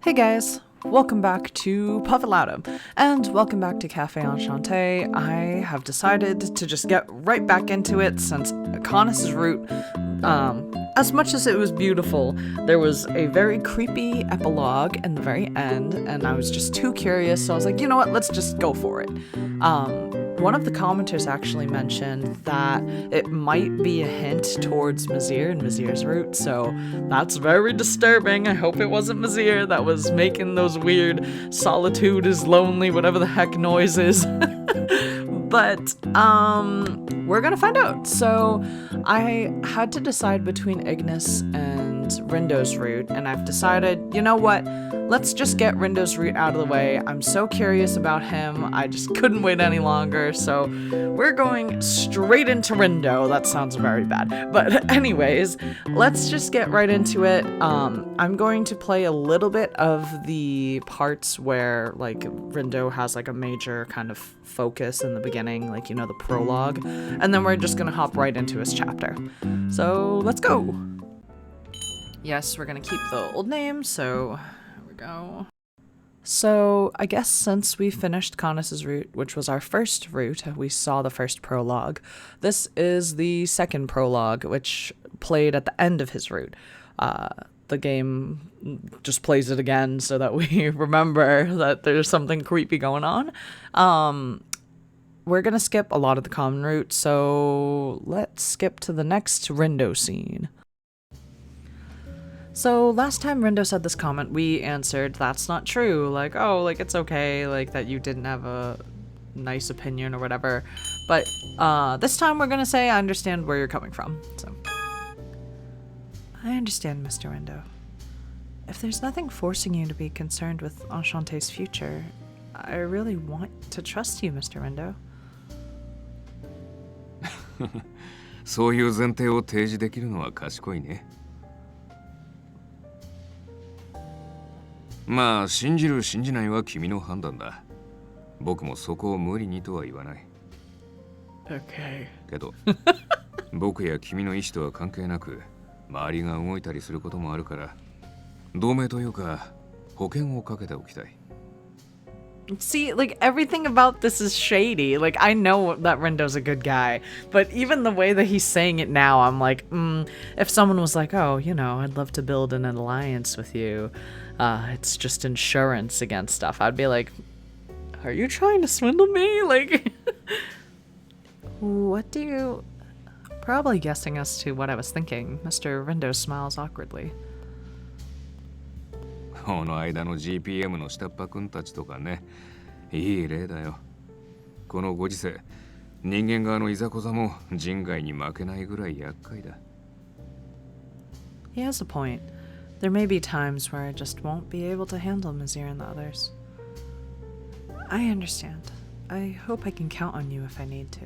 Hey guys, welcome back to Puffalado, and welcome back to Café Enchanté. I have decided to just get right back into it since Conus's route, as much as it was beautiful, there was a very creepy epilogue in the very end, and I was just too curious, so I was like, you know what, let's just go for it. One of the commenters actually mentioned that it might be a hint towards Mazir and Mazir's route, so that's very disturbing. I hope it wasn't Mazir that was making those weird solitude is lonely, whatever the heck noises. But, we're gonna find out. So, I had to decide between Ignis and Rindo's route, and I've decided, you know what? Let's just get Rindo's route out of the way. I'm so curious about him. I just couldn't wait any longer, so we're going straight into Rindo. That sounds very bad. But anyways, let's just get right into it. I'm going to play a little bit of the parts where, like, Rindo has, like, a major kind of focus in the beginning, like, you know, the prologue. And then we're just gonna hop right into his chapter. So, let's go! Yes, we're gonna keep the old name, so here we go. So, I guess since we finished Conus's route, which was our first route, we saw the first prologue. This is the second prologue, which played at the end of his route. The game just plays it again so that we remember that there's something creepy going on. We're gonna skip a lot of the common route, so let's skip to the next Rindo scene. So last time Rindo said this comment, we answered, that's not true, like, oh, like, it's okay, like, that you didn't have a nice opinion or whatever, but this time we're gonna say, I understand where you're coming from, so. I understand, Mr. Rindo. If there's nothing forcing you to be concerned with Enchanté's future, I really want to trust you, Mr. Rindo. そういう前提を提示できるのは賢いね。まあ信じる信じないは君の判断だ。僕もそこを無理にとは言わない。Okay. けど、僕や君の意思とは関係なく、周りが動いたりすることもあるから、同盟というか保険をかけておきたい。See, like, everything about this is shady. Like, I know that Rindo's a good guy, but even the way that he's saying it now, I'm like, if someone was like, oh, you know, I'd love to build an alliance with you, it's just insurance against stuff, I'd be like, are you trying to swindle me? Like, what do you... Probably guessing as to what I was thinking, Mr. Rindo smiles awkwardly. この間の GPM の下っ端くんたちとかね、いい例だよ。このご時世、人間側のいざこざも人外に負けないぐらい厄介だ。He has a point. There may be times where I just won't be able to handle Mazir and the others. I understand. I hope I can count on you if I need to.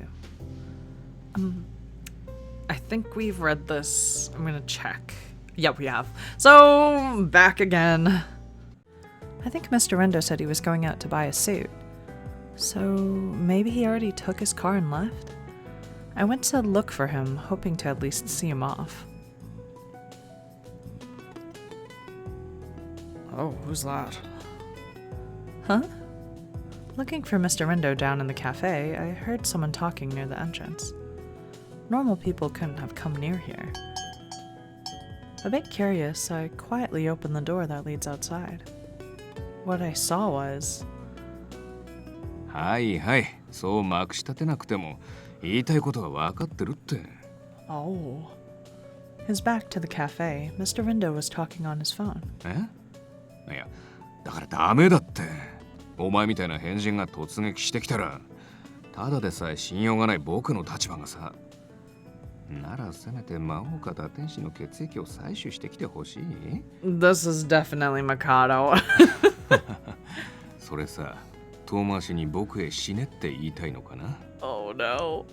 I think we've read this. I'm gonna check. Yep, we have. So, back again. I think Mr. Rindo said he was going out to buy a suit. So, maybe he already took his car and left? I went to look for him, hoping to at least see him off. Oh, who's that? Huh? Looking for Mr. Rindo down in the cafe, I heard someone talking near the entrance. Normal people couldn't have come near here. A bit curious, I quietly opened the door that leads outside. What I saw was... はいはい、そうまくし立てなくても言いたいことは分かってるって。Oh. His back to the cafe, Mr. Rindo was talking on his phone. え？いや、だからダメだって。お前みたいな変人が突撃してきたら、ただでさえ信用がない僕の立場がさ。ならせめて魔王か打天使の血液を採取してきてほしい。This is definitely Mikado. それさ、遠回しに僕へ死ねって言いたいのかな？ Oh no.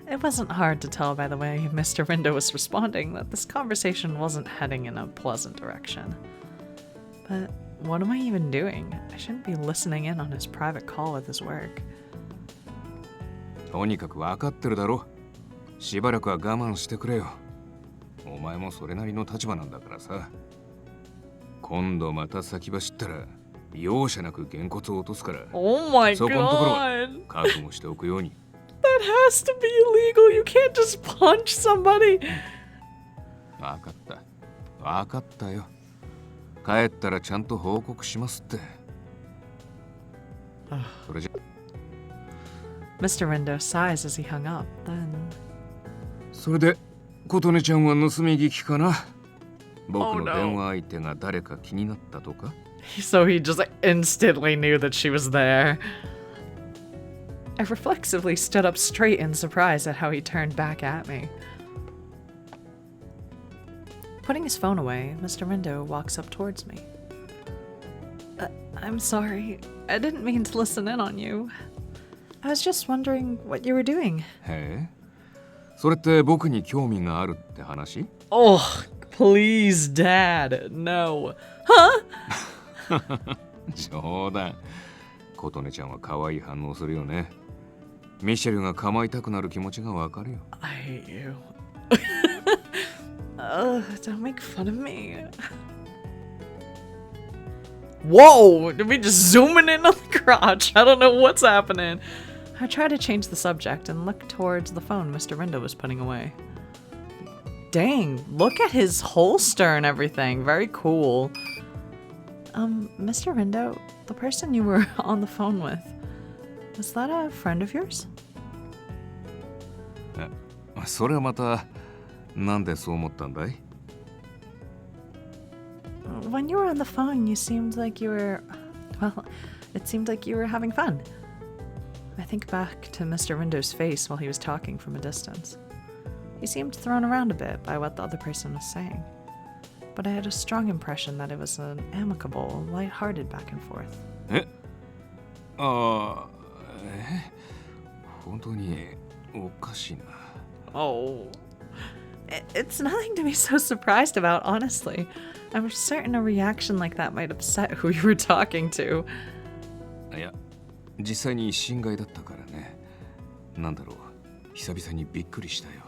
It wasn't hard to tell by the way Mr. Rindo was responding that this conversation wasn't heading in a pleasant direction. But what am I even doing? I shouldn't be listening in on his private call with his work. とにかく分かってるだろ。しばらくは我慢してくれよ。お前もそれなりの立場なんだからさ。今度また先走ったら容赦なくげんこつを落とすから Oh my そこのところは god. 覚悟しておくように That has to be illegal. You can't just punch somebody. 分かったよ帰ったらちゃんと報告しますってそれじゃ Mr. Rindo sighs as he hung up. Then それで琴音ちゃんは盗み聞きかな僕の電話相手が誰か気になったとか so he just instantly knew that she was there. I reflexively stood up straight in surprise at how he turned back at me. Putting his phone away, Mr. Rindo walks up towards me. I'm sorry. I didn't mean to listen in on you. I was just wondering what you were doing. へえそれって僕に興味があるって話 Oh, please, Dad. No. Huh? 冗談琴音ちゃんは可愛い反応するよねミシェルが構いたくなる気持ちがわかるよ I hate you. Don't make fun of me. Whoa! Did we just zooming in on the crotch? I don't know what's happening. I try to change the subject and look towards the phone Mr. Rindo was putting away. Dang, look at his holster and everything. Very cool. Mr. Rindo, the person you were on the phone with, was that a friend of yours? それはまたなんでそう思ったんだい When you were on the phone, you seemed like you were... Well, it seemed like you were having fun. I think back to Mr. Rindo's face while he was talking from a distance. He seemed thrown around a bit by what the other person was saying. But I had a strong impression that it was an amicable, light-hearted back and forth. 本当におかしいな Oh... It's nothing to be so surprised about, honestly. I'm certain a reaction like that might upset who you were talking to. いや実際に心外だったからねなんだろう久々にびっくりしたよ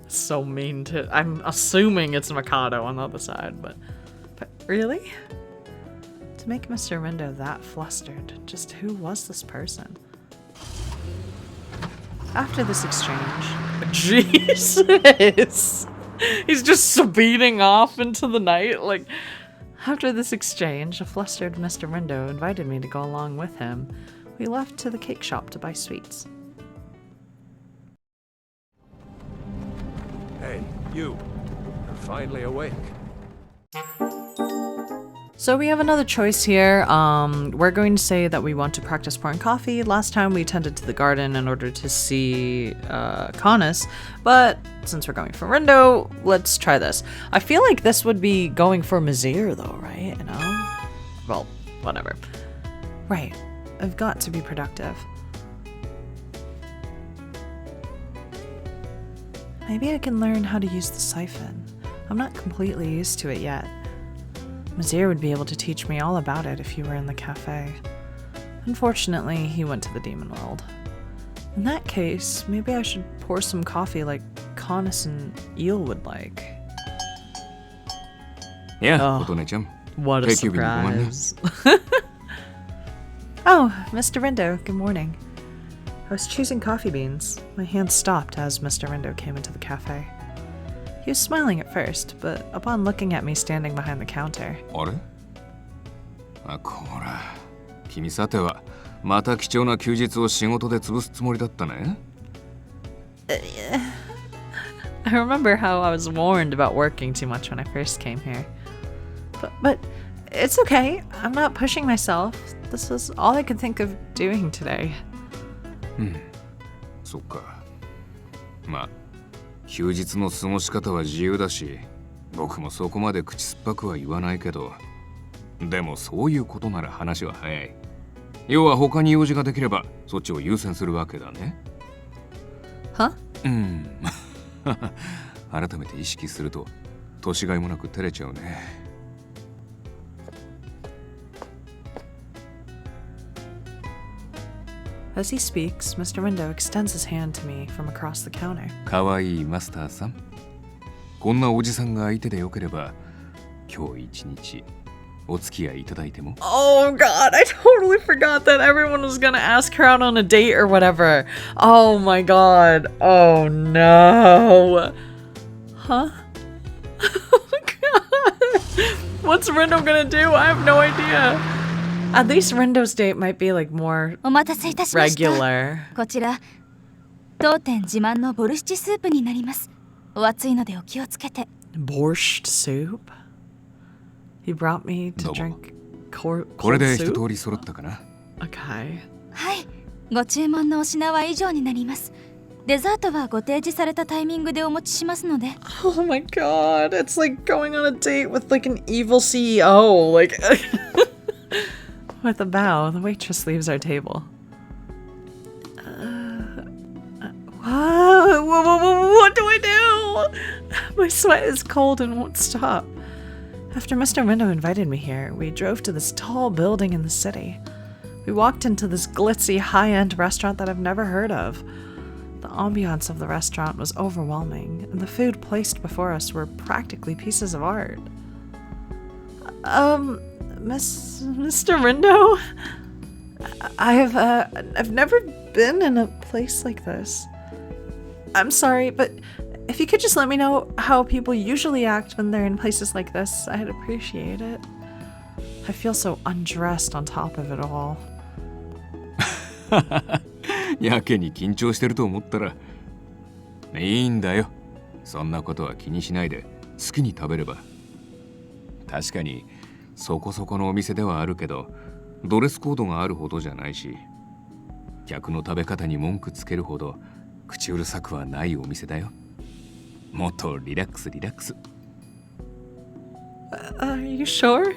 So mean to... I'm assuming it's Mikado on the other side, but really? To make Mr. Rindo that flustered, just who was this person? After this exchange... Jesus! He's just speeding off into the night, like... After this exchange, a flustered Mr. Rindo invited me to go along with him. We left to the cake shop to buy sweets. Hey, you. You're finally awake. So we have another choice here. We're going to say that we want to practice pouring coffee. Last time we tended to the garden in order to see Canis, but since we're going for Rindo, let's try this. I feel like this would be going for Mazir though, right? You know? Well, whatever. Right. I've got to be productive. Maybe I can learn how to use the siphon. I'm not completely used to it yet. Mazir would be able to teach me all about it if he were in the cafe. Unfortunately, he went to the demon world. In that case, maybe I should pour some coffee like Canis and Eel would like. Yeah, Oh, Otone-chan. what a Take you with me, surprise. Oh, Mr. Rindo, good morning. I was choosing coffee beans. My hand stopped as Mr. Rindo came into the cafe. He was smiling at first, but upon looking at me standing behind the counter... あれあ、こら君さてはまた貴重な休日を仕事で潰すつもりだったね I remember how I was warned about working too much when I first came here. But it's okay. I'm not pushing myself. This was all I could think of doing today. そっかまあ休日の過ごし方は自由だし僕もそこまで口酸っぱくは言わないけどでもそういうことなら話は早い要は他に用事ができればそっちを優先するわけだね Huh? 改めて意識すると年がいもなく照れちゃうね As he speaks, Mr. Rindo extends his hand to me from across the counter. かわいいマスターさんこんなおじさんが相手でよければ今日一日お付き合いいただいても Oh god, I totally forgot that everyone was gonna ask her out on a date or whatever. Oh my god. Oh no. Huh? Oh god. What's Rindo gonna do? I have no idea. At least Rindo's date might be like more お待たせいたしました。 regular. こちら当店自慢のボルシチスープになります。お熱いのでお気をつけて。 Borscht soup? He brought me to どうも。 drink cold これで一 soup? 通り揃ったかな Okay. はい、ご注文のお品は以上になります。デザートはご提示されたタイミングでお持ちしますので。 Oh my god, it's like going on a date with like an evil CEO. Like, with a bow, the waitress leaves our table. What do I do? My sweat is cold and won't stop. After Mr. Rindo invited me here, we drove to this tall building in the city. We walked into this glitzy, high-end restaurant that I've never heard of. The ambiance of the restaurant was overwhelming, and the food placed before us were practically pieces of art. Mr. Rindo? I've never been in a place like this. I'm sorry, but if you could just let me know how people usually act when they're in places like this, I'd appreciate it. I feel so undressed on top of it all. やけに緊張してると思ったらいいんだよ。そんなことは気にしないで好きに食べれば。確かにそこそこのお店ではあるけどドレスコードがあるほどじゃないし客の食べ方に文句つけるほど口うるさくはないお店だよ。もっとリラックスリラックス。Are you sure?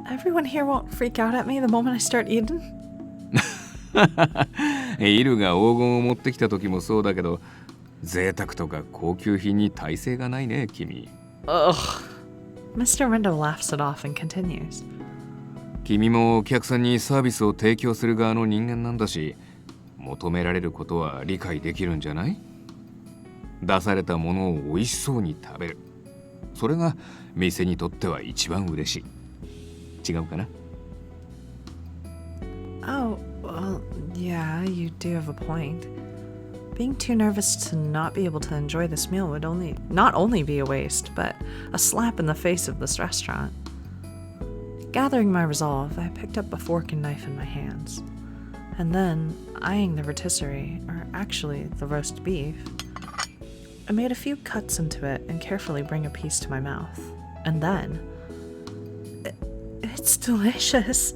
Everyone here won't freak out at me the moment I start eating? イルが黄金を持ってきた時もそうだけど贅沢とか高級品に耐性がないね君。 Ugh. Mr. Rindo laughs it off and continues. 君もお客さんにサービスを提供する側の人間なんだし求められることは理解できるんじゃない？出されたものを美味しそうに食べる。それが店にとっては一番嬉しい。違うかな？ Oh, well, yeah, you do have a point. Being too nervous to not be able to enjoy this meal would not only be a waste, but a slap in the face of this restaurant. Gathering my resolve, I picked up a fork and knife in my hands. And then, eyeing the rotisserie, or actually the roast beef, I made a few cuts into it and carefully bring a piece to my mouth. And then... It's delicious!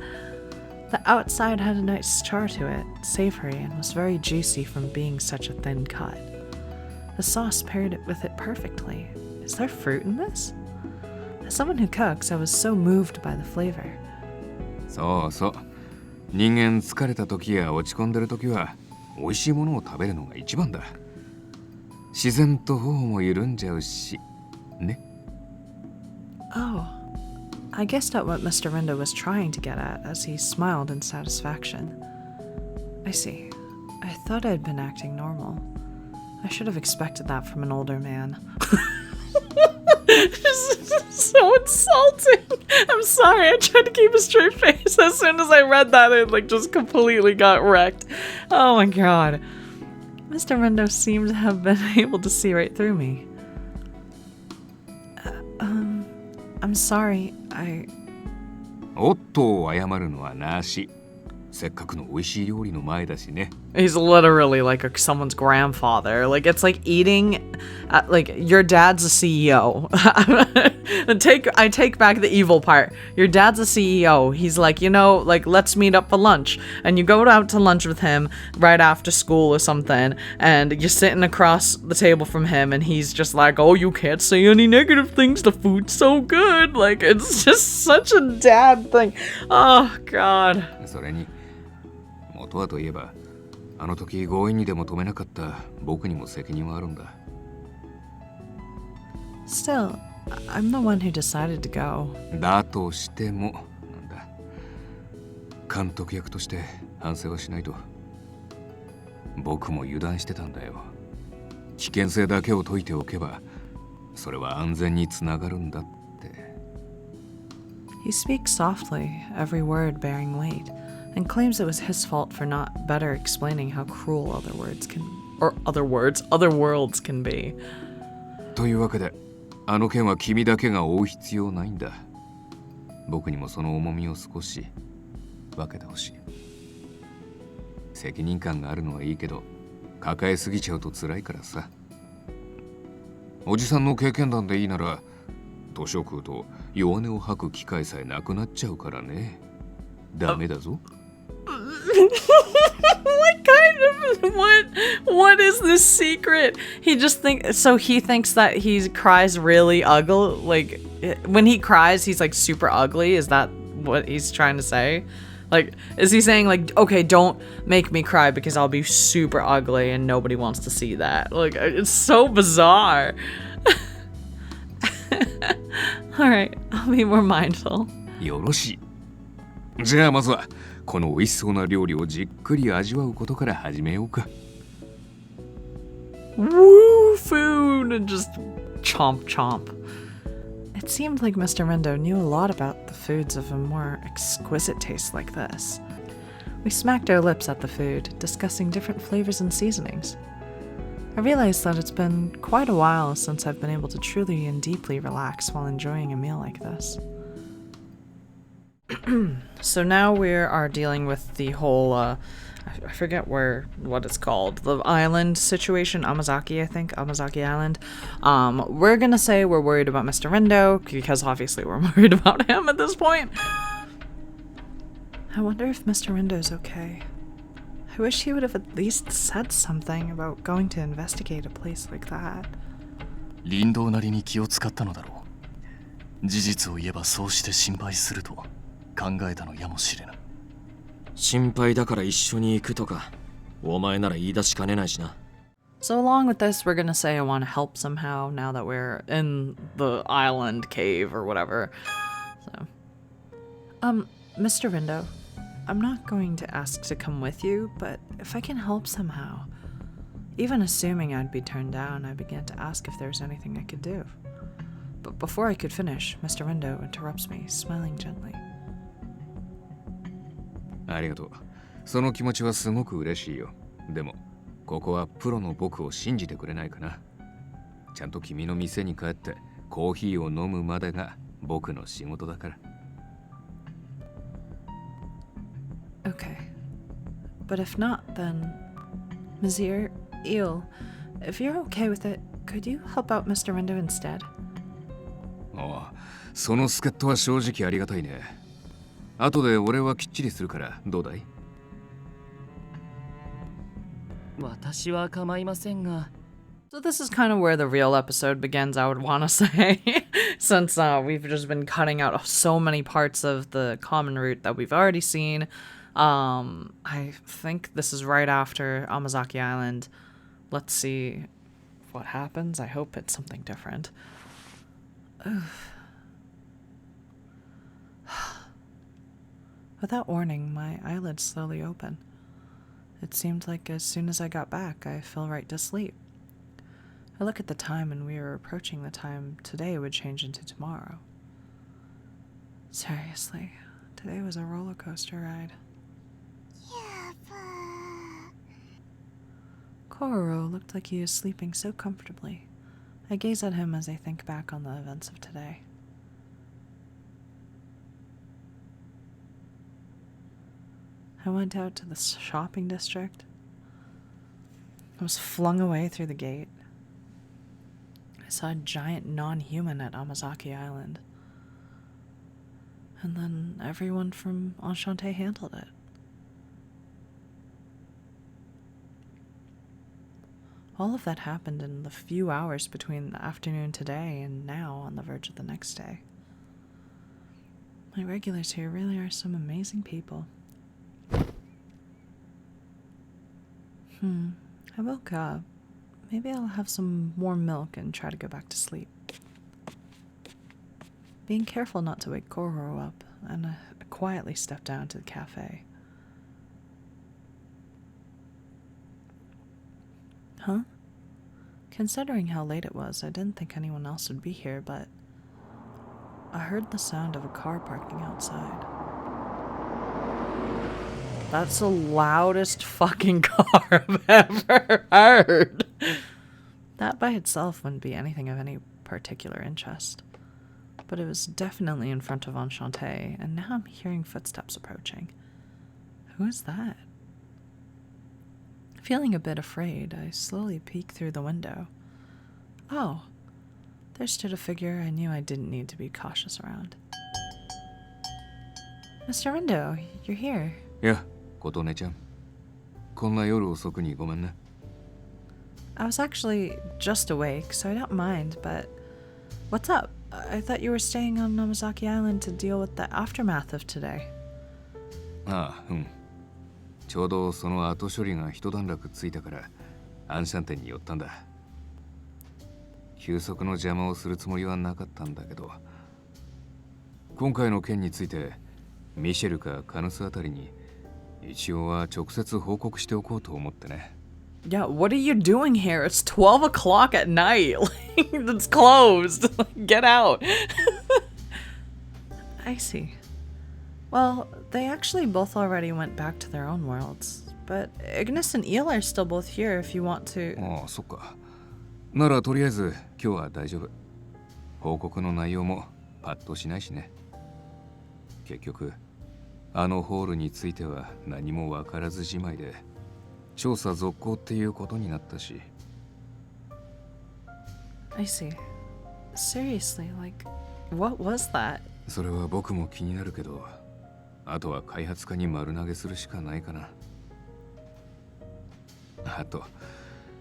The outside had a nice char to it, savory, and was very juicy from being such a thin cut. The sauce paired with it perfectly. Is there fruit in this? As someone who cooks, I was so moved by the flavor. そうそう。人間疲れた時や落ち込んでる時は美味しいものを食べるのが一番だ。自然と頬も緩んじゃうし、ね。Oh. I guessed at what Mr. Rindo was trying to get at as he smiled in satisfaction. I see. I thought I'd been acting normal. I should have expected that from an older man. This is so insulting. I'm sorry, I tried to keep a straight face. As soon as I read that, it just completely got wrecked. Oh my god. Mr. Rindo seemed to have been able to see right through me. I'm sorry, おっと謝るのはなし。せっかくの美味しい料理の前だしね。 He's literally like someone's grandfather. Like, it's like eating, like, your dad's a CEO. I take back the evil part. Your dad's a CEO. He's like, like, let's meet up for lunch. And you go out to lunch with him right after school or something. And you're sitting across the table from him. And he's just like, oh, you can't say any negative things. The food's so good. Like, it's just such a dad thing. Oh, God. それに元はといえばあの時強引にでも止めなかった僕にも責任はあるんだ。 Still, I'm the one who decided to go. だとしてもなんだ。監督役として反省はしないと。僕も油断してたんだよ。危険性だけを解いておけばそれは安全につながるんだって。He speaks softly, every word bearing weight, and claims it was his fault for not better explaining how cruel other worlds can be. というわけで、あの件は君だけが負う必要ないんだ。僕にもその重みを少し分けてほしい。責任感があるのはいいけど、抱えすぎちゃうと辛いからさ。おじさんの経験談でいいなら、年を食うと弱音を吐く機会さえなくなっちゃうからね。ダメだぞ。What is this secret? He thinks that he cries really ugly. Like when he cries, he's like super ugly. Is that what he's trying to say? Like, is he saying like, okay, don't make me cry because I'll be super ugly and nobody wants to see that? Like, it's so bizarre. All right, I'll be more mindful. よろしい。じゃあまずはこの美味しそうな料理をじっくり味わうことから始めようか。Woo, food, and just chomp chomp. It seemed like Mr. Rindo knew a lot about the foods of a more exquisite taste like this. We smacked our lips at the food, discussing different flavors and seasonings. I realized that it's been quite a while since I've been able to truly and deeply relax while enjoying a meal like this. So now we are dealing with the whole, I forget what it's called, the island situation, Amazaki, I think, Amazaki Island. We're gonna say we're worried about Mr. Rindo, because obviously we're worried about him at this point. I wonder if Mr. Rindo's okay. I wish he would have at least said something about going to investigate a place like that. リンドウなりに気を使ったのだろう。事実を言えばそうして心配すると考えたのやもしれぬ。心配だから一緒に行くとか、お前なら言い出しかねないしな。So along with this, we're gonna say I want to help somehow now that we're in the island cave or whatever. So, Mr. Rindo, I'm not going to ask to come with you, but if I can help somehow. Even assuming I'd be turned down, I began to ask if there was anything I could do. But before I could finish, Mr. Rindo interrupts me, smiling gently. ありがとう。その気持ちはすごく嬉しいよ。でも、ここはプロの僕を信じてくれないかな。ちゃんと君の店に帰ってコーヒーを飲むまでが僕の仕事だから。Okay. But if not, then... Monsieur, Eel, if you're okay with it, could you help out Mr. Rindo instead? ああ、その助っ人は正直ありがたいね。後で俺はきっちりするからどうだい？私は構いませんが。So this is kind of where the real episode begins, I would want to say, since we've just been cutting out so many parts of the common route that we've already seen. I think this is right after Amazaki Island. Let's see what happens. I hope it's something different. Without warning, my eyelids slowly open. It seemed like as soon as I got back, I fell right to sleep. I look at the time and we were approaching the time today would change into tomorrow. Seriously, today was a roller coaster ride. Kororo looked like he was sleeping so comfortably. I gaze at him as I think back on the events of today. I went out to the shopping district. I was flung away through the gate. I saw a giant non-human at Amazaki Island. And then everyone from Enchanté handled it. All of that happened in the few hours between the afternoon today and now on the verge of the next day. My regulars here really are some amazing people. I woke up. Maybe I'll have some warm milk and try to go back to sleep. Being careful not to wake Kororo up, and I quietly stepped down to the cafe. Huh? Considering how late it was, I didn't think anyone else would be here, but... I heard the sound of a car parking outside. That's the loudest fucking car I've ever heard. That by itself wouldn't be anything of any particular interest. But it was definitely in front of Enchanté, and now I'm hearing footsteps approaching. Who is that? Feeling a bit afraid, I slowly peek through the window. Oh, there stood a figure I knew I didn't need to be cautious around. Mr. Rindo, you're here. いや、琴音ちゃん。こんな夜遅くにごめんね。I was actually just awake, so I don't mind, but what's up? I thought you were staying on Namazaki Island to deal with the aftermath of today. ああ、うん。ちょうどその後処理が一段落ついたからアンシャンテンに寄ったんだ。休息の邪魔をするつもりはなかったんだけど、今回の件についてミシェルかカヌスあたりに一応は直接報告しておこうと思ってね。Yeah, what are you doing here? It's 12 o'clock at night. It's closed. Get out. I see. Well, they actually both already went back to their own worlds. But Ignis and Eel are still both here if you want to... ああ、そっか。ならとりあえず今日は大丈夫。報告の内容もパッとしないしね。結局、あのホールについては何も分からずじまいで、調査続行っていうことになったし。I see. Seriously, like, what was that? それは僕も気になるけど、あとは開発家に丸投げするしかないかな。あと、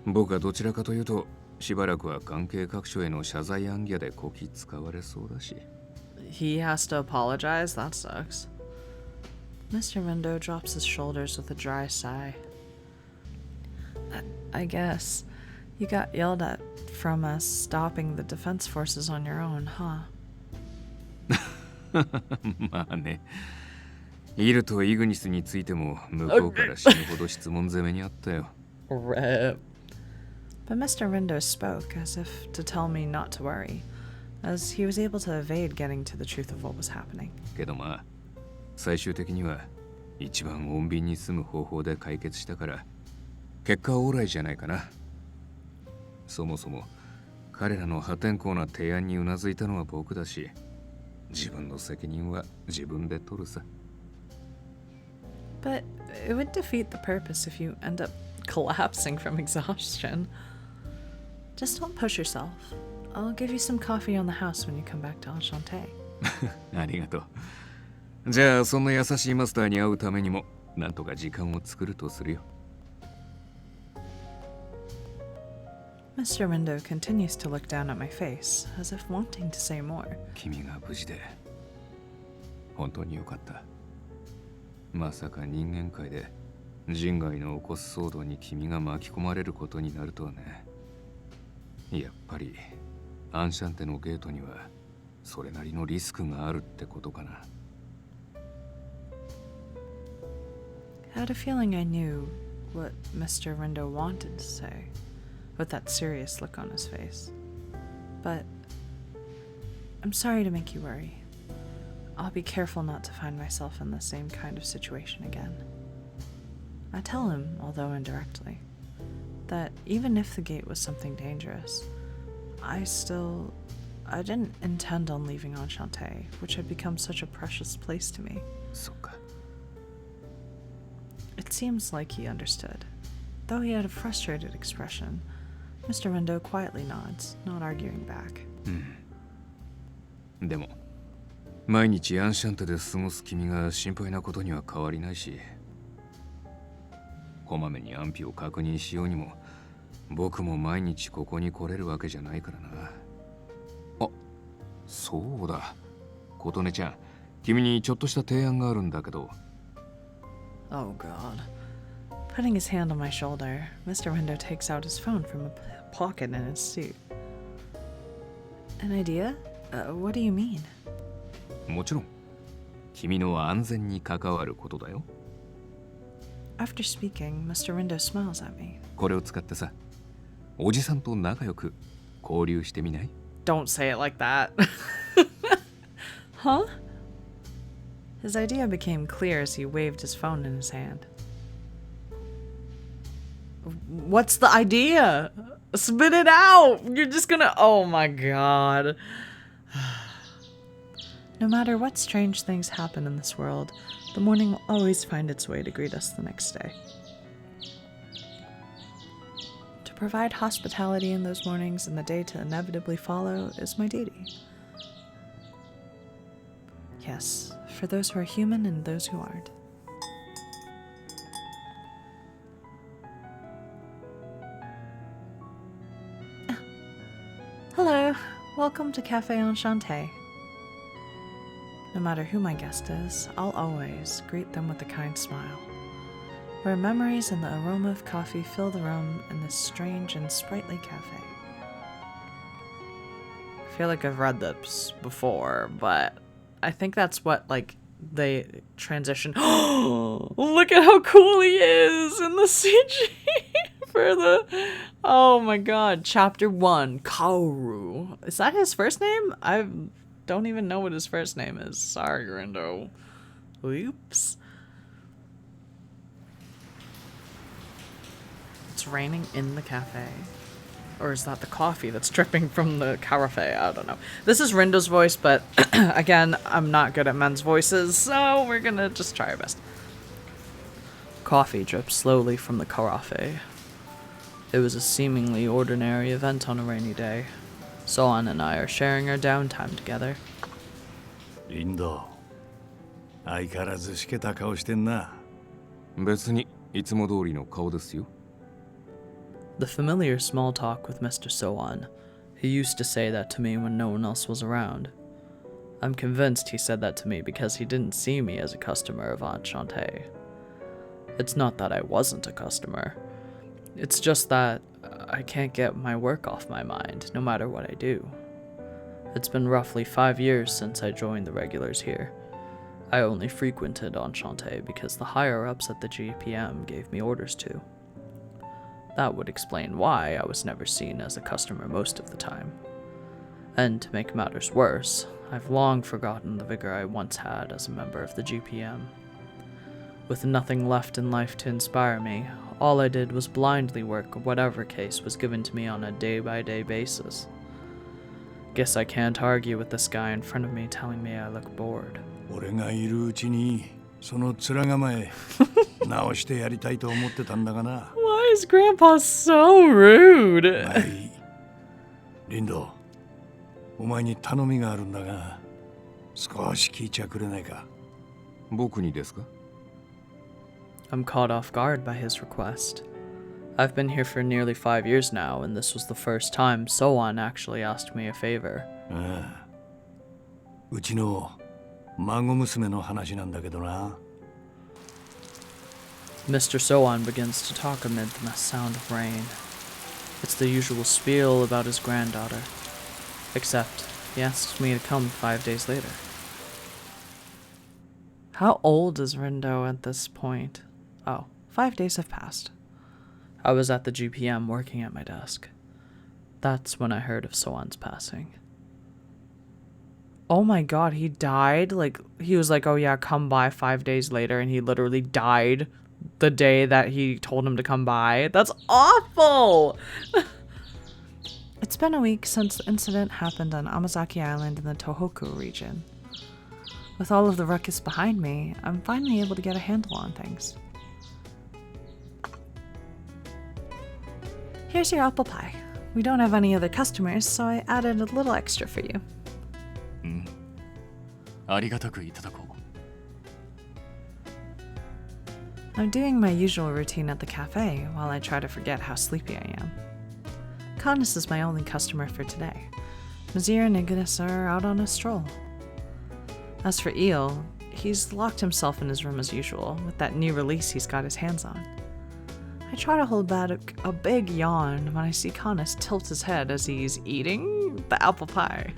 僕はどちらかというと、しばらくは関係各所への謝罪行脚でこき使われそうだし。He has to apologize? That sucks. Mr. Rindo drops his shoulders with a dry sigh. I guess you got yelled at from us stopping the defense forces on your own, huh? まあね。イルとイグニスについても向こうから死ぬほど質問攻めにあったよ。Rip. But Mr. Rindo spoke as if to tell me not to worry, as he was able to evade getting to the truth of what was happening. けどまあ、最終的には一番穏便に済む方法で解決したから、結果オーライじゃないかな。そもそも彼らの破天荒な提案にうなずいたのは僕だし、自分の責任は自分で取るさ。But it would defeat the purpose if you end up collapsing from exhaustion. Just don't push yourself. I'll give you some coffee on the house when you come back to Enchanté. ありがとう。じゃあそんな優しいマスターに会うためにもなんとか時間を作るとするよ。Mr. Rindo continues to look down at my face, as if wanting to say more. 君が無事で本当によかった。まさか人間界で人外の起こす騒動に君が巻き込まれることになるとはね。やっぱりアンシャンテのゲートにはそれなりのリスクがあるってことかな。I had a feeling I knew what Mr. Rindo wanted to say, with that serious look on his face. But I'm sorry to make you worry. I'll be careful not to find myself in the same kind of situation again. I tell him, although indirectly, that even if the gate was something dangerous, I didn't intend on leaving Enchanté, which had become such a precious place to me. そっか。It seems like he understood. Though he had a frustrated expression, Mr. Rindo quietly nods, not arguing back. でも毎日アンシャンテで過ごす君が心配なことには変わりないし、こまめに安否を確認しようにも僕も毎日ここに来れるわけじゃないからな。あ、そうだ。琴音ちゃん、君にちょっとした提案があるんだけど。Oh God. Putting his hand on my shoulder, Mr. Rindo takes out his phone from a pocket in his suit. An idea? What do you mean? もちろん君の安全に関わることだよ。After speaking, Mr. Rindo smiles at me. これを使ってさ、おじさんと仲良く交流してみない？ Don't say it like that. Huh? His idea became clear as he waved his phone in his hand. What's the idea? Spit it out! You're just gonna... Oh my god. No matter what strange things happen in this world, the morning will always find its way to greet us the next day. To provide hospitality in those mornings and the day to inevitably follow is my duty. Yes, for those who are human and those who aren't. Hello, welcome to Café Enchanté. No matter who my guest is, I'll always greet them with a kind smile, where memories and the aroma of coffee fill the room in this strange and sprightly cafe. I feel like I've read this before, but I think that's what, like, they transition. Look at how cool he is in the CG for the... Oh my god. Chapter 1, Kaoru. Is that his first name? I don't even know what his first name is. Sorry, Rindo. Oops. It's raining in the cafe. Or is that the coffee that's dripping from the carafe? I don't know. This is Rindo's voice, but again, I'm not good at men's voices, so we're gonna just try our best. Coffee drips slowly from the carafe. It was a seemingly ordinary event on a rainy day. Soan and I are sharing our downtime together. Rindo, 相変わらずしけた顔してんな。別にいつも通りの顔ですよ。The familiar small talk with Mr. Soan. He used to say that to me when no one else was around. I'm convinced he said that to me because he didn't see me as a customer of Enchanté. It's not that I wasn't a customer. It's just that I can't get my work off my mind, no matter what I do. It's been roughly 5 years since I joined the regulars here. I only frequented Enchanté because the higher-ups at the GPM gave me orders to. That would explain why I was never seen as a customer most of the time. And to make matters worse, I've long forgotten the vigor I once had as a member of the GPM. With nothing left in life to inspire me, all I did was blindly work whatever case was given to me on a day-by-day basis. Guess I can't argue with this guy in front of me telling me I look bored. 俺がいるうちにその面構え直してやりたいと思ってたんだがな。Why is Grandpa so rude? はい。リンド、お前に頼みがあるんだが、少し聞いちゃくれないか。僕にですか？ I'm caught off guard by his request. I've been here for nearly 5 years now, and this was the first time Soan actually asked me a favor. ああ。うちの孫娘の話なんだけどな。Mr. Soan begins to talk amid the sound of rain. It's the usual spiel about his granddaughter. Except, he asks me to come 5 days later. How old is Rindo at this point? Oh, 5 days have passed. I was at the GPM working at my desk. That's when I heard of Soan's passing. Oh my god, he died? Like, he was like, oh yeah, come by 5 days later, and he literally died the day that he told him to come by? That's awful! It's been a week since the incident happened on Amazaki Island in the Tohoku region. With all of the ruckus behind me, I'm finally able to get a handle on things. Here's your apple pie. We don't have any other customers, so I added a little extra for you. ありがたくいただこう。I'm doing my usual routine at the cafe while I try to forget how sleepy I am. Canis is my only customer for today. Nazir and Ignis are out on a stroll. As for Eel, he's locked himself in his room as usual, with that new release he's got his hands on. I try to hold back a big yawn when I see Canis tilt his head as he's eating the apple pie.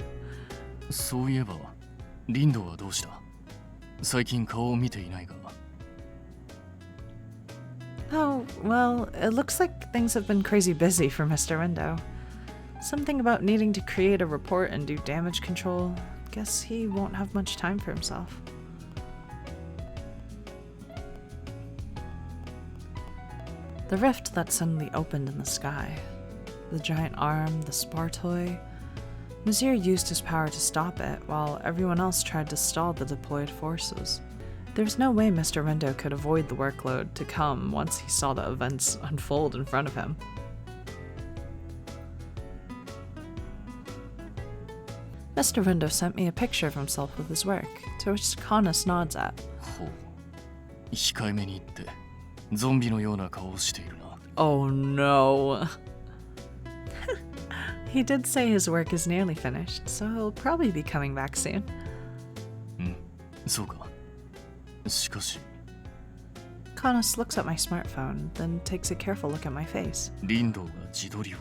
そういえば、リンドはどうした？最近顔を見ていないが。Oh, well, it looks like things have been crazy busy for Mr. Rindo. Something about needing to create a report and do damage control. guess he won't have much time for himself. The rift that suddenly opened in the sky. The giant arm, the spar toy. Nazir used his power to stop it, while everyone else tried to stall the deployed forces. There was no way Mr. Rindo could avoid the workload to come once he saw the events unfold in front of him. Mr. Rindo sent me a picture of himself with his work, to which Connus nods at. ほう。控えめに言って、ゾンビのような顔をしているな。Oh no. He did say his work is nearly finished, so he'll probably be coming back soon. そうか。しかし、 Connus looks at my smartphone, then takes a careful look at my face. リンドウが自撮りを。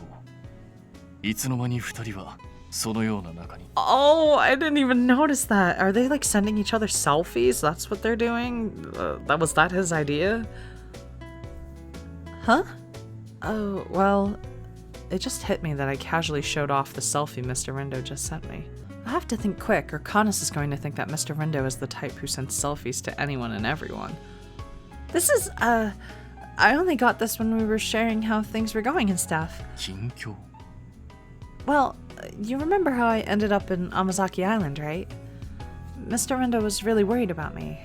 いつの間に二人はそのような仲に。Oh, I didn't even notice that. Are they like sending each other selfies? That's what they're doing? Was that his idea? Huh? Oh, well, it just hit me that I casually showed off the selfie Mr. Rindo just sent me. I have to think quick, or Connus is going to think that Mr. Rindo is the type who sends selfies to anyone and everyone. This is, I only got this when we were sharing how things were going and stuff. 近況 Well, you remember how I ended up in Amazaki Island, right? Mr. Rindo was really worried about me.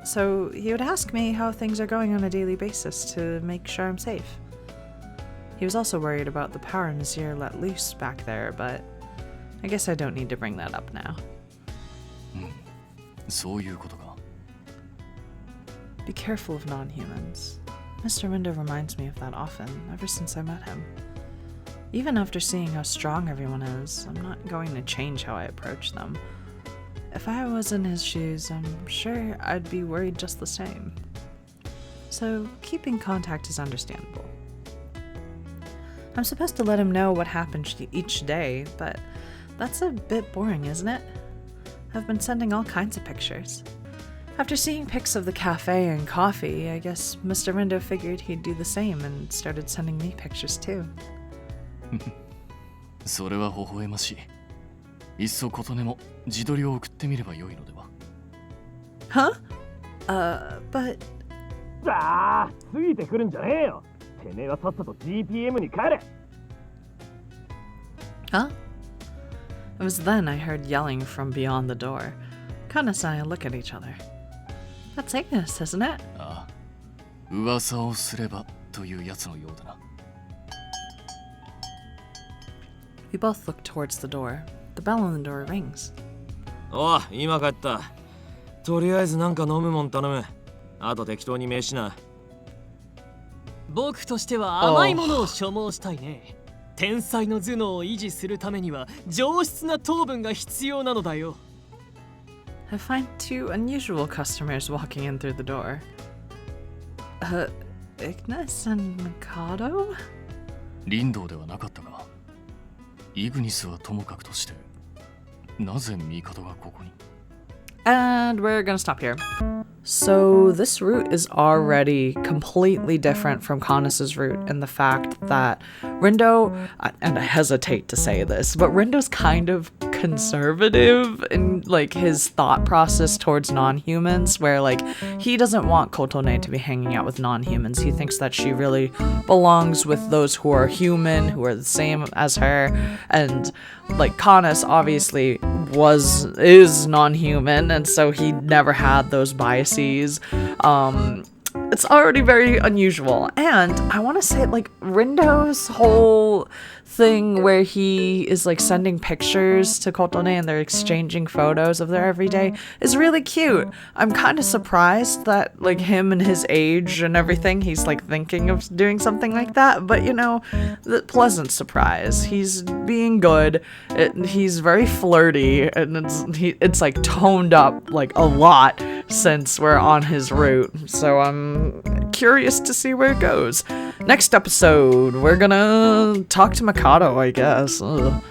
So he would ask me how things are going on a daily basis to make sure I'm safe. He was also worried about the power Nazir let loose back there, but I guess I don't need to bring that up now. そういうことか。 Be careful of non-humans. Mr. Rindo reminds me of that often, ever since I met him. Even after seeing how strong everyone is, I'm not going to change how I approach them. If I was in his shoes, I'm sure I'd be worried just the same. So, keeping contact is understandable. I'm supposed to let him know what happened each day, but that's a bit boring, isn't it? I've been sending all kinds of pictures. After seeing pics of the cafe and coffee, I guess Mr. Rindo figured he'd do the same and started sending me pictures too. それは微笑ましい。いっそ琴音も自撮りを送ってみればよいのでは。Huh? But... さあ、ついてくるんじゃねえよ。てめえはさっさと GPM に帰れ。Huh? It was then I heard yelling from beyond the door. Connus and I look at each other. That's Ignis, isn't it? ああ、噂をすればというやつのようだな。We both look towards the door. The bell on the door rings. おう、今帰った。とりあえずなんか飲むもん頼む。あと適当に飯な。僕としては甘いものを所望したいね。天才の頭脳を維持するためには上質な糖分が必要なのだよ。I find two unusual customers walking in through the door. Ignis and Mikado? リンドウではなかったが、イグニスはともかくとして、なぜミカドがここに？ And we're gonna stop here. So this route is already completely different from Connus's route in the fact that Rindo, and I hesitate to say this, but Rindo's kind of conservative in like his thought process towards non-humans, where like he doesn't want Kotone to be hanging out with non-humans. He thinks that she really belongs with those who are human, who are the same as her, and like Connus obviously is non-human, and so he never had those biases. It's already very unusual, and I want to say like Rindo's whole thing where he is like sending pictures to Kotone and they're exchanging photos of their everyday is really cute. I'm kind of surprised that like him and his age and everything, he's like thinking of doing something like that, but you know, the pleasant surprise. He's being good. He's very flirty, and it's like toned up like a lot since we're on his route. So I'm curious to see where it goes. Next episode, we're gonna talk to Mikado, I guess. Ugh.